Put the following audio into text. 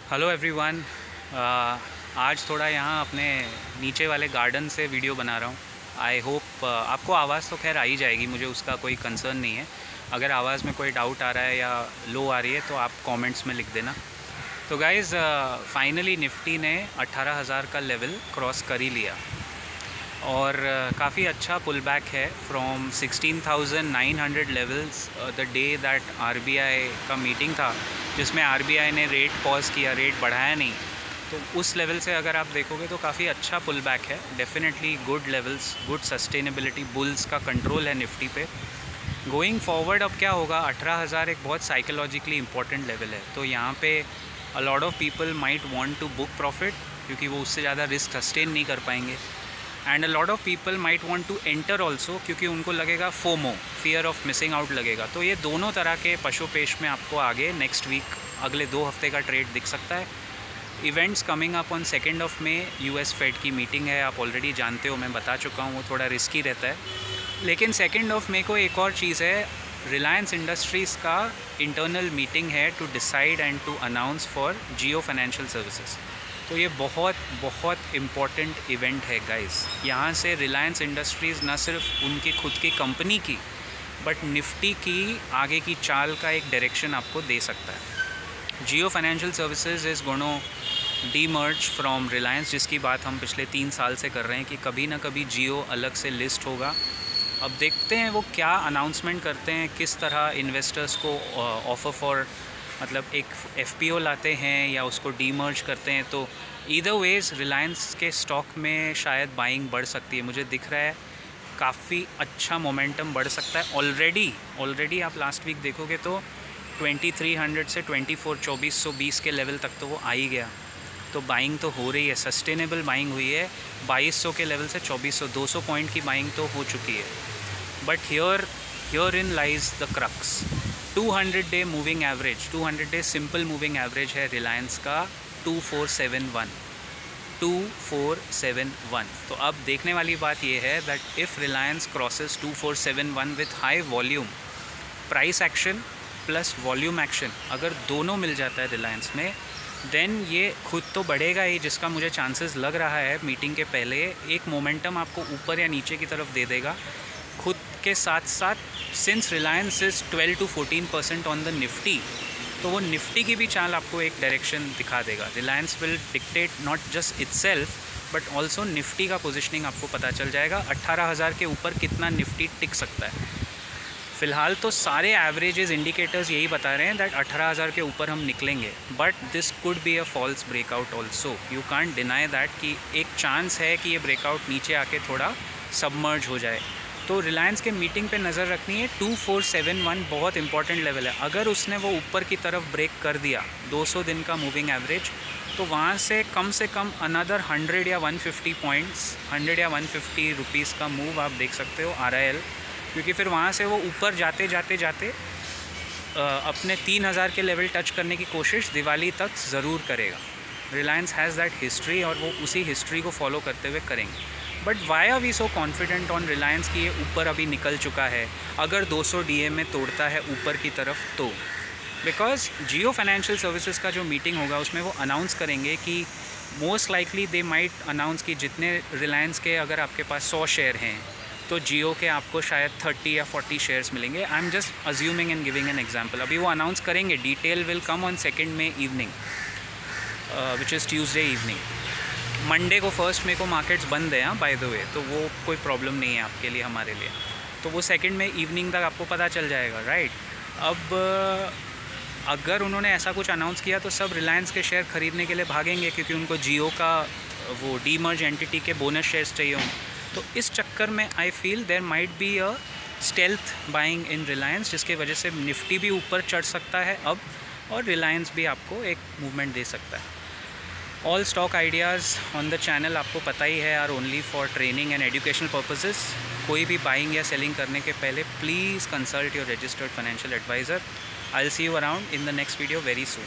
Hello everyone. आज थोड़ा यहाँ अपने नीचे वाले गार्डन से वीडियो बना रहा हूँ। आई होप आपको आवाज़ तो खैर आ ही जाएगी, मुझे उसका कोई कंसर्न नहीं है। अगर आवाज़ में कोई डाउट आ रहा है या लो आ रही है तो आप कमेंट्स में लिख देना। तो गाइज़ फाइनली निफ्टी ने 18,000 का लेवल क्रॉस कर ही लिया और काफ़ी अच्छा पुल बैक है from 16,900 levels the day that RBI का मीटिंग था, जिसमें आरबीआई ने रेट पॉज किया, रेट बढ़ाया नहीं। तो उस लेवल से अगर आप देखोगे तो काफ़ी अच्छा पुल बैक है। Definitely good levels, good sustainability, bulls का कंट्रोल है निफ्टी पे। गोइंग फॉरवर्ड अब क्या होगा, 18,000 एक बहुत साइकोलॉजिकली इंपॉर्टेंट लेवल है। तो यहाँ पे a lot of people might want to book profit, क्योंकि वो उससे ज़्यादा रिस्क सस्टेन नहीं कर पाएंगे। And a lot of people might want to enter also, क्योंकि उनको लगेगा FOMO, fear of missing out लगेगा। तो ये दोनों तरह के पशुपेश में आपको आगे नेक्स्ट वीक, अगले 2 हफ्ते का ट्रेड दिख सकता है। इवेंट्स कमिंग अप ऑन 2 मई, यूएस फेड की मीटिंग है, आप ऑलरेडी जानते हो, मैं बता चुका हूँ, वो थोड़ा रिस्की रहता है। लेकिन 2 मई को एक और चीज़ है, रिलायंस इंडस्ट्रीज़ का इंटरनल मीटिंग है to decide and to announce for Jio financial services. तो ये बहुत बहुत इम्पॉर्टेंट इवेंट है गाइस। यहाँ से रिलायंस इंडस्ट्रीज़ न सिर्फ उनकी खुद की कंपनी की, बट निफ्टी की आगे की चाल का एक डायरेक्शन आपको दे सकता है। जियो फाइनेंशियल सर्विसेज इज़ गोनो डीमर्ज फ्रॉम रिलायंस, जिसकी बात हम पिछले 3 साल से कर रहे हैं कि कभी ना कभी जियो अलग से लिस्ट होगा। अब देखते हैं वो क्या अनाउंसमेंट करते हैं, किस तरह इन्वेस्टर्स को ऑफ़र फॉर, मतलब एक एफपीओ लाते हैं या उसको डीमर्ज करते हैं। तो ईदर वेज रिलायंस के स्टॉक में शायद बाइंग बढ़ सकती है। मुझे दिख रहा है काफ़ी अच्छा मोमेंटम बढ़ सकता है। ऑलरेडी आप लास्ट वीक देखोगे तो 2300 से 2420 के लेवल तक तो वो आ ही गया। तो बाइंग तो हो रही है, सस्टेनेबल बाइंग हुई है। 2200 के लेवल से 2400, 200 पॉइंट की बाइंग तो हो चुकी है। But here in lies the crux. 200 day moving average, 200 day simple moving average है रिलायंस का 2471। तो अब देखने वाली बात यह है that if Reliance crosses 2471 with high volume, price action plus volume action अगर दोनों मिल जाता है रिलायंस में, देन ये खुद तो बढ़ेगा ही, जिसका मुझे चांसेस लग रहा है मीटिंग के पहले एक मोमेंटम आपको ऊपर या नीचे की तरफ दे देगा। खुद के साथ साथ since Reliance is 12 to 14% on the Nifty, तो वो निफ्टी की भी चाल आपको एक डायरेक्शन दिखा देगा। Reliance will dictate not just itself but also Nifty का पोजीशनिंग आपको पता चल जाएगा। 18,000 के ऊपर कितना निफ्टी टिक सकता है। फ़िलहाल तो सारे एवरेजेस इंडिकेटर्स यही बता रहे हैं दैट 18,000 के ऊपर हम निकलेंगे, but this could be a false breakout also. You can't deny that कि एक चांस है कि ये ब्रेकआउट नीचे आके थोड़ा सबमर्ज हो जाए। तो रिलायंस के मीटिंग पे नज़र रखनी है। 2471 बहुत इंपॉर्टेंट लेवल है। अगर उसने वो ऊपर की तरफ ब्रेक कर दिया 200 दिन का मूविंग एवरेज, तो वहाँ से कम अनदर 100 या 150 पॉइंट्स, 100 या 150 रुपीज़ का मूव आप देख सकते हो RIL, क्योंकि फिर वहाँ से वो ऊपर जाते अपने 3,000 के लेवल टच करने की कोशिश दिवाली तक ज़रूर करेगा। रिलायंस हैज़ दैट हिस्ट्री और वो उसी हिस्ट्री को फॉलो करते हुए करेंगे। But why are we so confident on Reliance कि ये ऊपर अभी निकल चुका है? अगर 200 DM में तोड़ता है ऊपर की तरफ तो बिकॉज जियो फाइनेंशियल सर्विसेज का जो मीटिंग होगा उसमें वो अनाउंस करेंगे कि most likely they might announce कि जितने रिलायंस के अगर आपके पास 100 शेयर हैं तो जियो के आपको शायद 30 या 40 शेयर्स मिलेंगे। I am just assuming and giving an example. अभी वो अनाउंस करेंगे, डिटेल विल कम ऑन 2 मई evening, which is Tuesday evening. Monday को 1 मई को मार्केट्स बंद है बाय द वे, तो वो कोई प्रॉब्लम नहीं है आपके लिए, हमारे लिए। तो वो 2 मई इवनिंग तक आपको पता चल जाएगा, राइट। अब अगर उन्होंने ऐसा कुछ अनाउंस किया तो सब रिलायंस के शेयर खरीदने के लिए भागेंगे, क्योंकि उनको जियो का वो डीमर्ज एंटिटी के बोनस शेयर्स चाहिए होंगे। तो इस चक्कर में I feel there might be a stealth buying in Reliance, जिसके वजह से निफ्टी भी ऊपर चढ़ सकता है अब, और रिलायंस भी आपको एक मूवमेंट दे सकता है। All stock ideas on the channel आपको पता ही है are only for training and educational purposes. कोई भी बाइंग या सेलिंग करने के पहले please consult your registered financial adviser. I will see you around in the next video very soon.